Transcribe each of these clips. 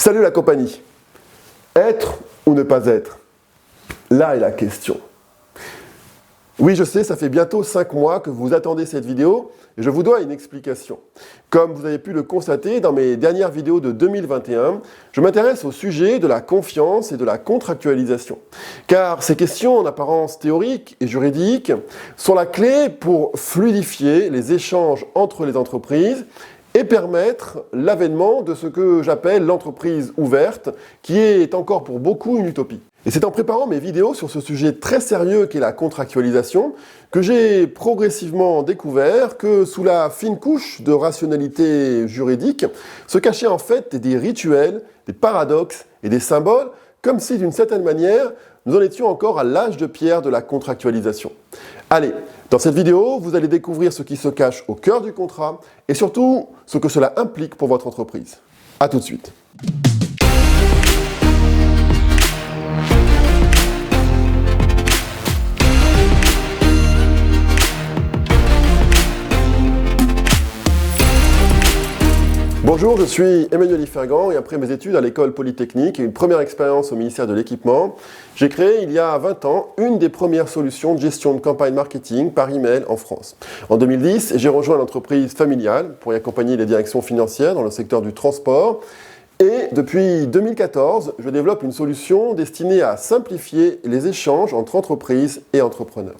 Salut la compagnie. Être ou ne pas être? Là est la question. Oui, je sais, ça fait bientôt 5 mois que vous attendez cette vidéo et je vous dois une explication. Comme vous avez pu le constater dans mes dernières vidéos de 2021, je m'intéresse au sujet de la confiance et de la contractualisation. Car ces questions en apparence théoriques et juridiques sont la clé pour fluidifier les échanges entre les entreprises et permettre l'avènement de ce que j'appelle l'entreprise ouverte, qui est encore pour beaucoup une utopie. Et c'est en préparant mes vidéos sur ce sujet très sérieux qu'est la contractualisation que j'ai progressivement découvert que sous la fine couche de rationalité juridique se cachaient en fait des rituels, des paradoxes et des symboles, comme si d'une certaine manière nous en étions encore à l'âge de pierre de la contractualisation. Allez, dans cette vidéo, vous allez découvrir ce qui se cache au cœur du contrat et surtout ce que cela implique pour votre entreprise. A tout de suite. Bonjour, je suis Emmanuel Ifergan et après mes études à l'école polytechnique et une première expérience au ministère de l'équipement, j'ai créé il y a 20 ans une des premières solutions de gestion de campagne marketing par email en France. En 2010, j'ai rejoint l'entreprise familiale pour y accompagner les directions financières dans le secteur du transport. Et depuis 2014, je développe une solution destinée à simplifier les échanges entre entreprises et entrepreneurs.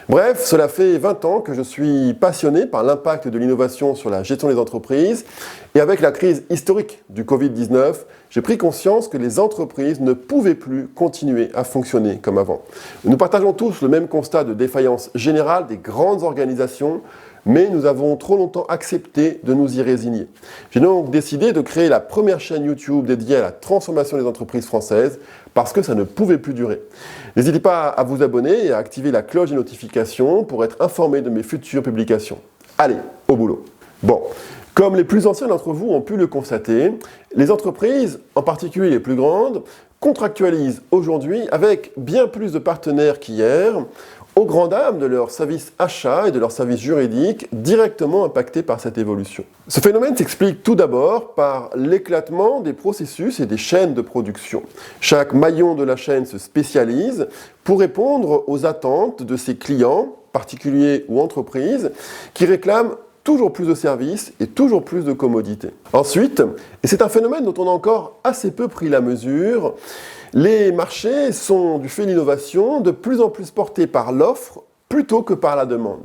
Bref, cela fait 20 ans que je suis passionné par l'impact de l'innovation sur la gestion des entreprises et avec la crise historique du Covid-19, j'ai pris conscience que les entreprises ne pouvaient plus continuer à fonctionner comme avant. Nous partageons tous le même constat de défaillance générale des grandes organisations, mais nous avons trop longtemps accepté de nous y résigner. J'ai donc décidé de créer la première chaîne YouTube dédiée à la transformation des entreprises françaises parce que ça ne pouvait plus durer. N'hésitez pas à vous abonner et à activer la cloche des notifications pour être informé de mes futures publications. Allez, au boulot. Bon, comme les plus anciens d'entre vous ont pu le constater, les entreprises, en particulier les plus grandes, contractualisent aujourd'hui avec bien plus de partenaires qu'hier, au grand dam de leurs services achats et de leurs services juridiques directement impactés par cette évolution. Ce phénomène s'explique tout d'abord par l'éclatement des processus et des chaînes de production. Chaque maillon de la chaîne se spécialise pour répondre aux attentes de ses clients, particuliers ou entreprises, qui réclament toujours plus de services et toujours plus de commodités. Ensuite, et c'est un phénomène dont on a encore assez peu pris la mesure, les marchés sont, du fait de l'innovation, de plus en plus portés par l'offre plutôt que par la demande.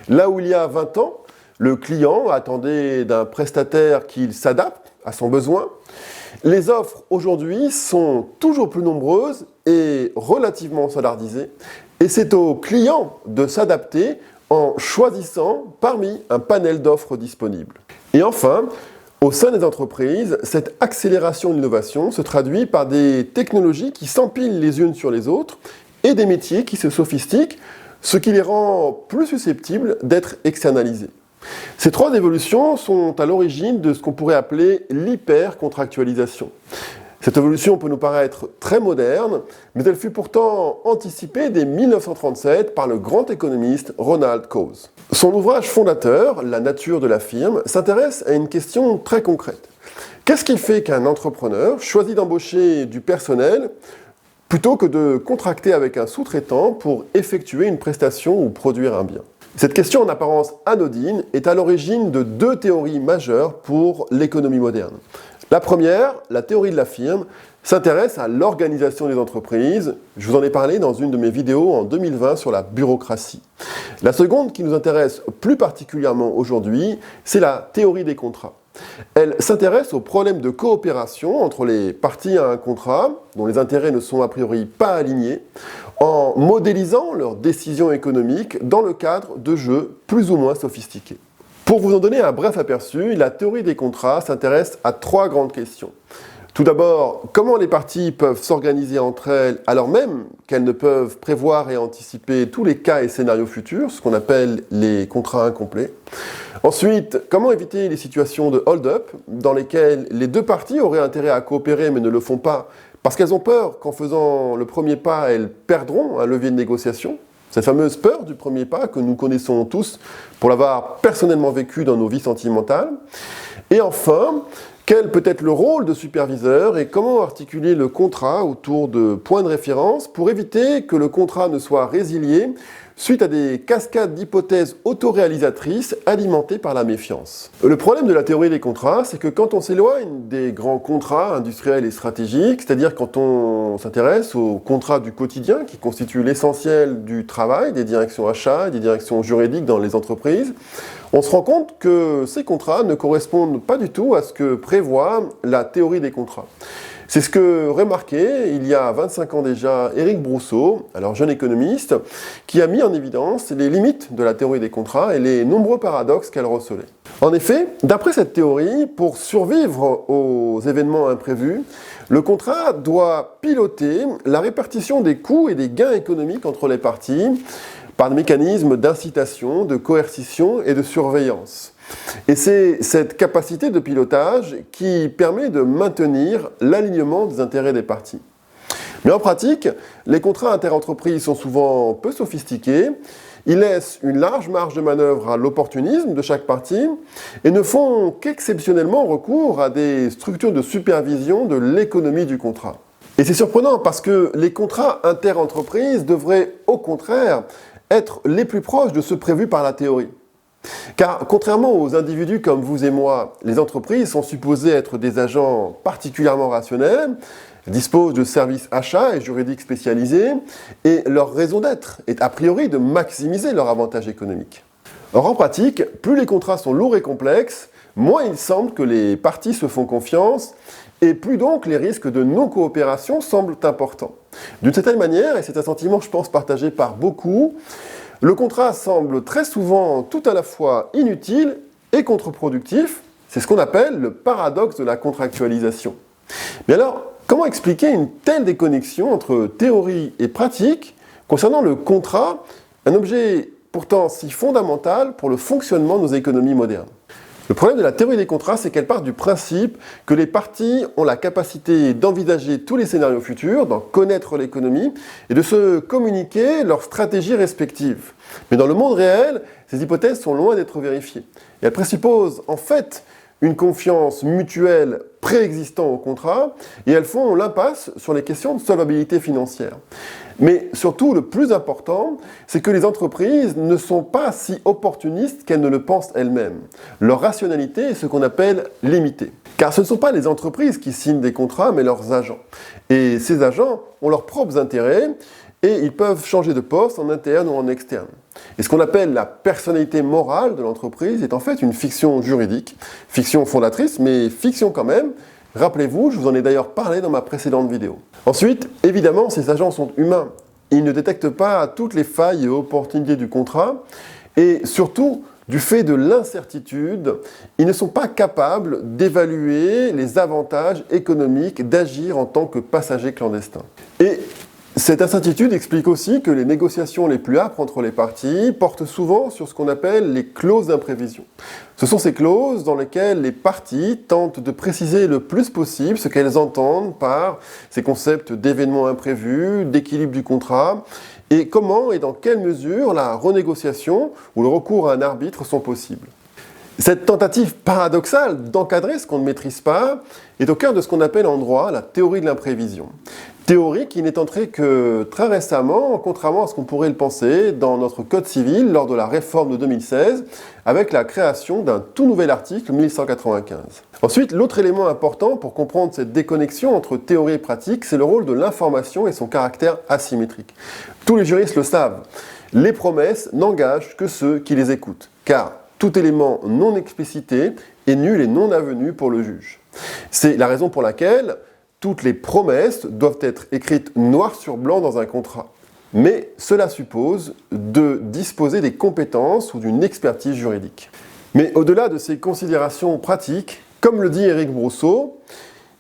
Là où il y a 20 ans, le client attendait d'un prestataire qu'il s'adapte à son besoin, les offres aujourd'hui sont toujours plus nombreuses et relativement standardisées, et c'est au client de s'adapter en choisissant parmi un panel d'offres disponibles. Et enfin, au sein des entreprises, cette accélération de l'innovation se traduit par des technologies qui s'empilent les unes sur les autres et des métiers qui se sophistiquent, ce qui les rend plus susceptibles d'être externalisés. Ces trois évolutions sont à l'origine de ce qu'on pourrait appeler l'hyper-contractualisation. Cette évolution peut nous paraître très moderne, mais elle fut pourtant anticipée dès 1937 par le grand économiste Ronald Coase. Son ouvrage fondateur, La nature de la firme, s'intéresse à une question très concrète. Qu'est-ce qui fait qu'un entrepreneur choisit d'embaucher du personnel plutôt que de contracter avec un sous-traitant pour effectuer une prestation ou produire un bien ? Cette question en apparence anodine est à l'origine de deux théories majeures pour l'économie moderne. La première, la théorie de la firme, s'intéresse à l'organisation des entreprises. Je vous en ai parlé dans une de mes vidéos en 2020 sur la bureaucratie. La seconde, qui nous intéresse plus particulièrement aujourd'hui, c'est la théorie des contrats. Elle s'intéresse aux problèmes de coopération entre les parties à un contrat, dont les intérêts ne sont a priori pas alignés, en modélisant leurs décisions économiques dans le cadre de jeux plus ou moins sophistiqués. Pour vous en donner un bref aperçu, la théorie des contrats s'intéresse à trois grandes questions. Tout d'abord, comment les parties peuvent s'organiser entre elles alors même qu'elles ne peuvent prévoir et anticiper tous les cas et scénarios futurs, ce qu'on appelle les contrats incomplets. Ensuite, comment éviter les situations de hold-up dans lesquelles les deux parties auraient intérêt à coopérer mais ne le font pas parce qu'elles ont peur qu'en faisant le premier pas, elles perdront un levier de négociation. Cette fameuse peur du premier pas que nous connaissons tous pour l'avoir personnellement vécu dans nos vies sentimentales. Et enfin, Quel peut être le rôle de superviseur et comment articuler le contrat autour de points de référence pour éviter que le contrat ne soit résilié suite à des cascades d'hypothèses autoréalisatrices alimentées par la méfiance. Le problème de la théorie des contrats, c'est que quand on s'éloigne des grands contrats industriels et stratégiques, c'est-à-dire quand on s'intéresse aux contrats du quotidien qui constituent l'essentiel du travail des directions achats et des directions juridiques dans les entreprises, on se rend compte que ces contrats ne correspondent pas du tout à ce que prévoit la théorie des contrats. C'est ce que remarquait, il y a 25 ans déjà, Éric Brousseau, alors jeune économiste, qui a mis en évidence les limites de la théorie des contrats et les nombreux paradoxes qu'elle recelait. En effet, d'après cette théorie, pour survivre aux événements imprévus, le contrat doit piloter la répartition des coûts et des gains économiques entre les parties par des mécanismes d'incitation, de coercition et de surveillance. Et c'est cette capacité de pilotage qui permet de maintenir l'alignement des intérêts des parties. Mais en pratique, les contrats interentreprises sont souvent peu sophistiqués, ils laissent une large marge de manœuvre à l'opportunisme de chaque partie et ne font qu'exceptionnellement recours à des structures de supervision de l'économie du contrat. Et c'est surprenant parce que les contrats interentreprises devraient au contraire être les plus proches de ceux prévus par la théorie. Car contrairement aux individus comme vous et moi, les entreprises sont supposées être des agents particulièrement rationnels, disposent de services achats et juridiques spécialisés, et leur raison d'être est a priori de maximiser leur avantage économique. Or en pratique, plus les contrats sont lourds et complexes, moins il semble que les parties se font confiance, et plus donc les risques de non-coopération semblent importants. D'une certaine manière, et c'est un sentiment je pense partagé par beaucoup, le contrat semble très souvent tout à la fois inutile et contre-productif. C'est ce qu'on appelle le paradoxe de la contractualisation. Mais alors, comment expliquer une telle déconnexion entre théorie et pratique concernant le contrat, un objet pourtant si fondamental pour le fonctionnement de nos économies modernes ? Le problème de la théorie des contrats, c'est qu'elle part du principe que les parties ont la capacité d'envisager tous les scénarios futurs, d'en connaître l'économie et de se communiquer leurs stratégies respectives. Mais dans le monde réel, ces hypothèses sont loin d'être vérifiées. Et elles présupposent en fait une confiance mutuelle préexistant au contrat et elles font l'impasse sur les questions de solvabilité financière. Mais surtout, le plus important, c'est que les entreprises ne sont pas si opportunistes qu'elles ne le pensent elles-mêmes. Leur rationalité est ce qu'on appelle limitée. Car ce ne sont pas les entreprises qui signent des contrats, mais leurs agents. Et ces agents ont leurs propres intérêts et ils peuvent changer de poste en interne ou en externe. Et ce qu'on appelle la personnalité morale de l'entreprise est en fait une fiction juridique, fiction fondatrice, mais fiction quand même. Rappelez-vous, je vous en ai d'ailleurs parlé dans ma précédente vidéo. Ensuite, évidemment, ces agents sont humains. Ils ne détectent pas toutes les failles et opportunités du contrat. Et surtout, du fait de l'incertitude, ils ne sont pas capables d'évaluer les avantages économiques d'agir en tant que passagers clandestins. Et cette incertitude explique aussi que les négociations les plus âpres entre les parties portent souvent sur ce qu'on appelle les clauses d'imprévision. Ce sont ces clauses dans lesquelles les parties tentent de préciser le plus possible ce qu'elles entendent par ces concepts d'événements imprévus, d'équilibre du contrat, et comment et dans quelle mesure la renégociation ou le recours à un arbitre sont possibles. Cette tentative paradoxale d'encadrer ce qu'on ne maîtrise pas est au cœur de ce qu'on appelle en droit la théorie de l'imprévision. Théorie qui n'est entrée que très récemment, contrairement à ce qu'on pourrait le penser, dans notre Code civil lors de la réforme de 2016, avec la création d'un tout nouvel article 1195. Ensuite, l'autre élément important pour comprendre cette déconnexion entre théorie et pratique, c'est le rôle de l'information et son caractère asymétrique. Tous les juristes le savent, les promesses n'engagent que ceux qui les écoutent, car tout élément non explicité est nul et non avenu pour le juge. C'est la raison pour laquelle toutes les promesses doivent être écrites noir sur blanc dans un contrat. Mais cela suppose de disposer des compétences ou d'une expertise juridique. Mais au-delà de ces considérations pratiques, comme le dit Éric Brousseau,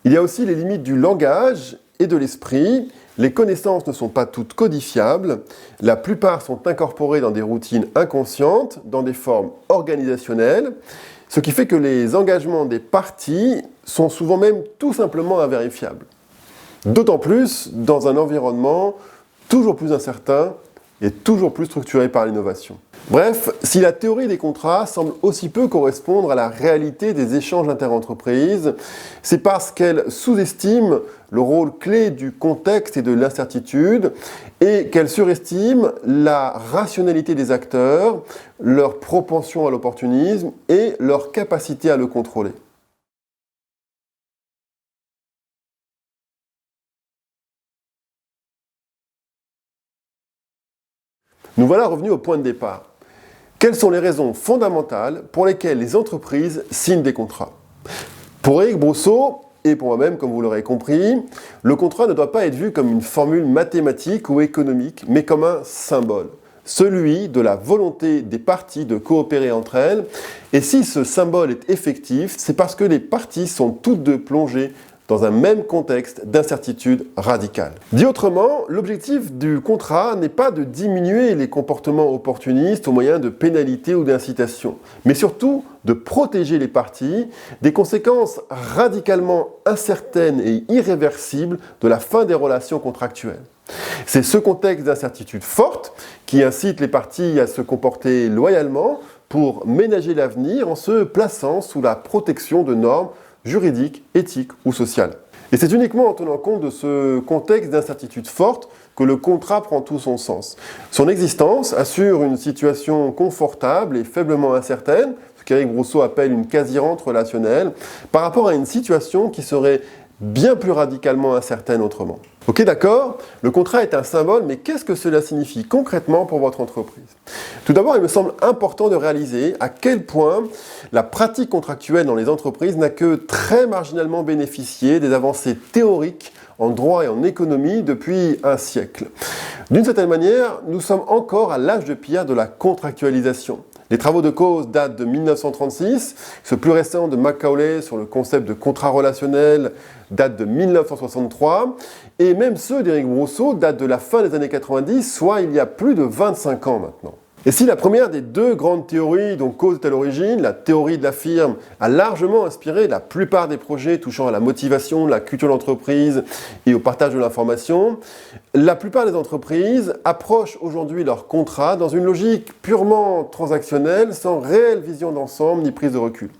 il y a aussi les limites du langage et de l'esprit. Les connaissances ne sont pas toutes codifiables, la plupart sont incorporées dans des routines inconscientes, dans des formes organisationnelles, ce qui fait que les engagements des parties sont souvent même tout simplement invérifiables. D'autant plus dans un environnement toujours plus incertain et toujours plus structuré par l'innovation. Bref, si la théorie des contrats semble aussi peu correspondre à la réalité des échanges interentreprises, c'est parce qu'elle sous-estime le rôle clé du contexte et de l'incertitude et qu'elle surestime la rationalité des acteurs, leur propension à l'opportunisme et leur capacité à le contrôler. Nous voilà revenus au point de départ. Quelles sont les raisons fondamentales pour lesquelles les entreprises signent des contrats? Pour Éric Brousseau, et pour moi-même, comme vous l'aurez compris, le contrat ne doit pas être vu comme une formule mathématique ou économique, mais comme un symbole, celui de la volonté des parties de coopérer entre elles. Et si ce symbole est effectif, c'est parce que les parties sont toutes deux plongées dans un même contexte d'incertitude radicale. Dit autrement, l'objectif du contrat n'est pas de diminuer les comportements opportunistes au moyen de pénalités ou d'incitations, mais surtout de protéger les parties des conséquences radicalement incertaines et irréversibles de la fin des relations contractuelles. C'est ce contexte d'incertitude forte qui incite les parties à se comporter loyalement pour ménager l'avenir en se plaçant sous la protection de normes juridique, éthique ou sociale. Et c'est uniquement en tenant compte de ce contexte d'incertitude forte que le contrat prend tout son sens. Son existence assure une situation confortable et faiblement incertaine, ce qu'Éric Brousseau appelle une quasi-rente relationnelle, par rapport à une situation qui serait bien plus radicalement incertaine autrement. Ok, d'accord, le contrat est un symbole, mais qu'est-ce que cela signifie concrètement pour votre entreprise? Tout d'abord, il me semble important de réaliser à quel point la pratique contractuelle dans les entreprises n'a que très marginalement bénéficié des avancées théoriques en droit et en économie depuis un siècle. D'une certaine manière, nous sommes encore à l'âge de pierre de la contractualisation. Les travaux de Coase datent de 1936, ce plus récent de Macaulay sur le concept de contrat relationnel date de 1963, et même ceux d'Éric Brousseau datent de la fin des années 90, soit il y a plus de 25 ans maintenant. Et si la première des deux grandes théories dont Coase est à l'origine, la théorie de la firme, a largement inspiré la plupart des projets touchant à la motivation, la culture d'entreprise et au partage de l'information, la plupart des entreprises approchent aujourd'hui leurs contrats dans une logique purement transactionnelle, sans réelle vision d'ensemble ni prise de recul.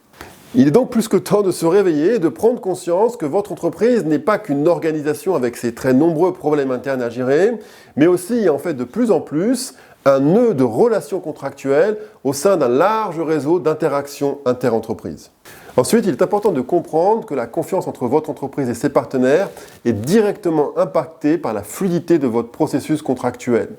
Il est donc plus que temps de se réveiller et de prendre conscience que votre entreprise n'est pas qu'une organisation avec ses très nombreux problèmes internes à gérer, mais aussi en fait de plus en plus un nœud de relations contractuelles au sein d'un large réseau d'interactions interentreprises. Ensuite, il est important de comprendre que la confiance entre votre entreprise et ses partenaires est directement impactée par la fluidité de votre processus contractuel,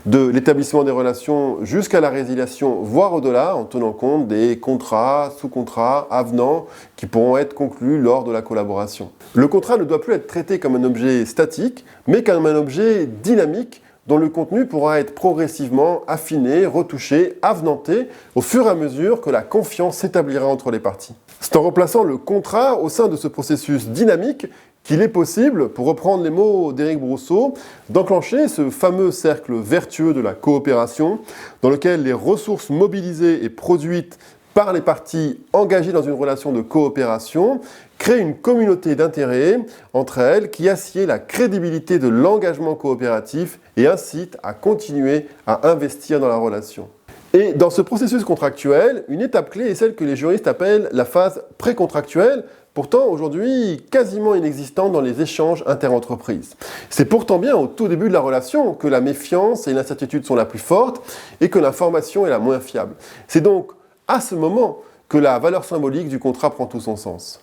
de l'établissement des relations jusqu'à la résiliation, voire au-delà, en tenant compte des contrats, sous-contrats, avenants qui pourront être conclus lors de la collaboration. Le contrat ne doit plus être traité comme un objet statique, mais comme un objet dynamique dont le contenu pourra être progressivement affiné, retouché, avenanté au fur et à mesure que la confiance s'établira entre les parties. C'est en remplaçant le contrat au sein de ce processus dynamique qu'il est possible, pour reprendre les mots d'Éric Brousseau, d'enclencher ce fameux cercle vertueux de la coopération dans lequel les ressources mobilisées et produites par les parties engagées dans une relation de coopération créent une communauté d'intérêts entre elles qui assied la crédibilité de l'engagement coopératif et incite à continuer à investir dans la relation. Et dans ce processus contractuel, une étape clé est celle que les juristes appellent la phase précontractuelle, pourtant aujourd'hui quasiment inexistante dans les échanges interentreprises. C'est pourtant bien au tout début de la relation que la méfiance et l'incertitude sont la plus fortes et que l'information est la moins fiable. C'est donc à ce moment que la valeur symbolique du contrat prend tout son sens.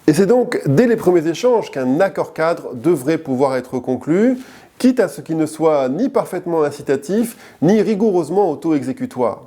Et c'est donc dès les premiers échanges qu'un accord cadre devrait pouvoir être conclu, quitte à ce qu'il ne soit ni parfaitement incitatif, ni rigoureusement auto-exécutoire.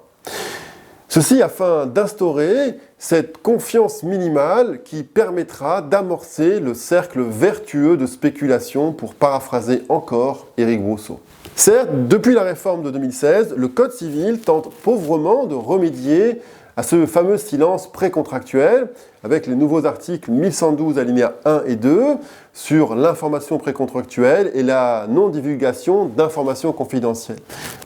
Ceci afin d'instaurer cette confiance minimale qui permettra d'amorcer le cercle vertueux de spéculation, pour paraphraser encore Éric Brousseau. Certes, depuis la réforme de 2016, le Code civil tente pauvrement de remédier à ce fameux silence précontractuel, avec les nouveaux articles 1112 alinéas 1 et 2 sur l'information précontractuelle et la non-divulgation d'informations confidentielles.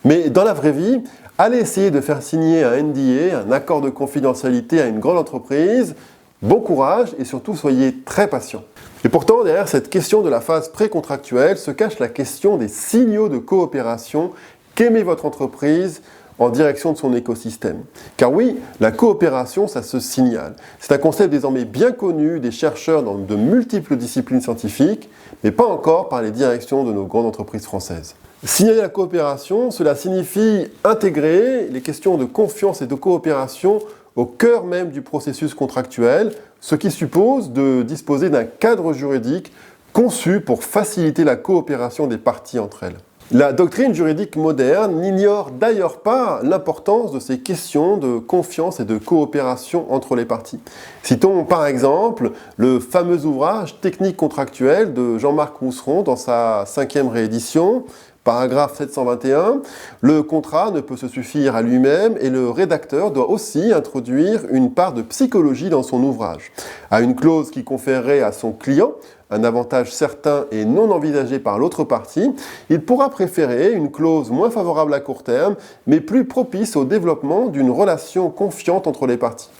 Mais dans la vraie vie, allez essayer de faire signer un NDA, un accord de confidentialité à une grande entreprise, bon courage et surtout soyez très patient. Et pourtant, derrière cette question de la phase précontractuelle se cache la question des signaux de coopération qu'aimer votre entreprise en direction de son écosystème. Car oui, la coopération, ça se signale. C'est un concept désormais bien connu des chercheurs dans de multiples disciplines scientifiques, mais pas encore par les directions de nos grandes entreprises françaises. Signaler la coopération, cela signifie intégrer les questions de confiance et de coopération au cœur même du processus contractuel, ce qui suppose de disposer d'un cadre juridique conçu pour faciliter la coopération des parties entre elles. La doctrine juridique moderne n'ignore d'ailleurs pas l'importance de ces questions de confiance et de coopération entre les parties. Citons par exemple le fameux ouvrage Technique contractuelle de Jean-Marc Mousseron dans sa 5e réédition, paragraphe 721, le contrat ne peut se suffire à lui-même et le rédacteur doit aussi introduire une part de psychologie dans son ouvrage. À une clause qui conférerait à son client un avantage certain et non envisagé par l'autre partie, il pourra préférer une clause moins favorable à court terme, mais plus propice au développement d'une relation confiante entre les parties.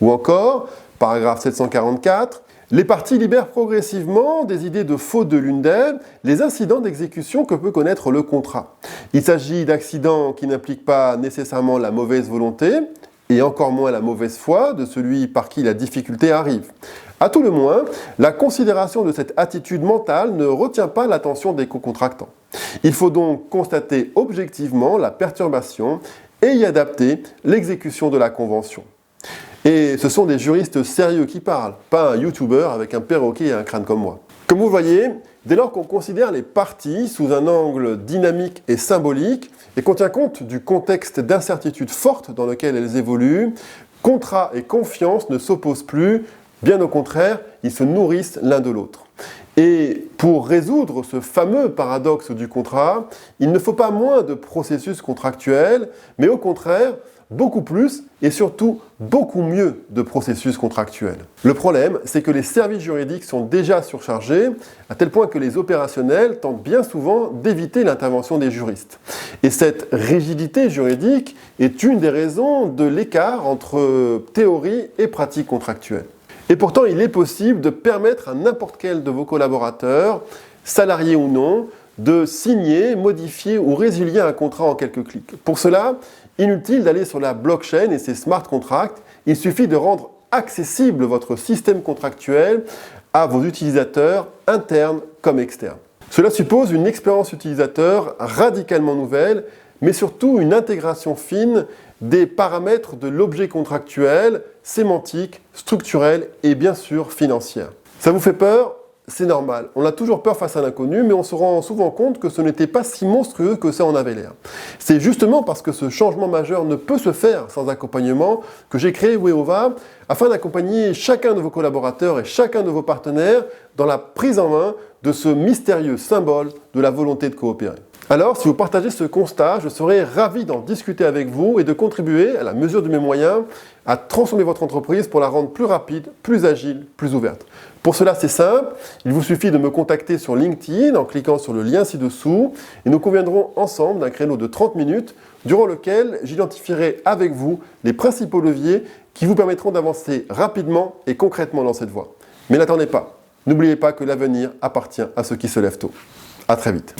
Ou encore, paragraphe 744, les parties libèrent progressivement des idées de faute de l'une d'elles, les incidents d'exécution que peut connaître le contrat. Il s'agit d'accidents qui n'impliquent pas nécessairement la mauvaise volonté, et encore moins la mauvaise foi de celui par qui la difficulté arrive. À tout le moins, la considération de cette attitude mentale ne retient pas l'attention des co-contractants. Il faut donc constater objectivement la perturbation et y adapter l'exécution de la convention. Et ce sont des juristes sérieux qui parlent, pas un YouTuber avec un perroquet et un crâne comme moi. Comme vous le voyez, dès lors qu'on considère les parties sous un angle dynamique et symbolique et qu'on tient compte du contexte d'incertitude forte dans lequel elles évoluent, contrat et confiance ne s'opposent plus, bien au contraire, ils se nourrissent l'un de l'autre. Et pour résoudre ce fameux paradoxe du contrat, il ne faut pas moins de processus contractuels, mais au contraire, beaucoup plus et surtout beaucoup mieux de processus contractuels. Le problème, c'est que les services juridiques sont déjà surchargés, à tel point que les opérationnels tentent bien souvent d'éviter l'intervention des juristes. Et cette rigidité juridique est une des raisons de l'écart entre théorie et pratique contractuelle. Et pourtant, il est possible de permettre à n'importe quel de vos collaborateurs, salariés ou non, de signer, modifier ou résilier un contrat en quelques clics. Pour cela, inutile d'aller sur la blockchain et ses smart contracts, il suffit de rendre accessible votre système contractuel à vos utilisateurs internes comme externes. Cela suppose une expérience utilisateur radicalement nouvelle, mais surtout une intégration fine des paramètres de l'objet contractuel, sémantique, structurel et bien sûr financière. Ça vous fait peur ? C'est normal. On a toujours peur face à l'inconnu, mais on se rend souvent compte que ce n'était pas si monstrueux que ça en avait l'air. C'est justement parce que ce changement majeur ne peut se faire sans accompagnement que j'ai créé Weova afin d'accompagner chacun de vos collaborateurs et chacun de vos partenaires dans la prise en main de ce mystérieux symbole de la volonté de coopérer. Alors, si vous partagez ce constat, je serai ravi d'en discuter avec vous et de contribuer, à la mesure de mes moyens, à transformer votre entreprise pour la rendre plus rapide, plus agile, plus ouverte. Pour cela, c'est simple, il vous suffit de me contacter sur LinkedIn en cliquant sur le lien ci-dessous et nous conviendrons ensemble d'un créneau de 30 minutes durant lequel j'identifierai avec vous les principaux leviers qui vous permettront d'avancer rapidement et concrètement dans cette voie. Mais n'attendez pas, n'oubliez pas que l'avenir appartient à ceux qui se lèvent tôt. À très vite.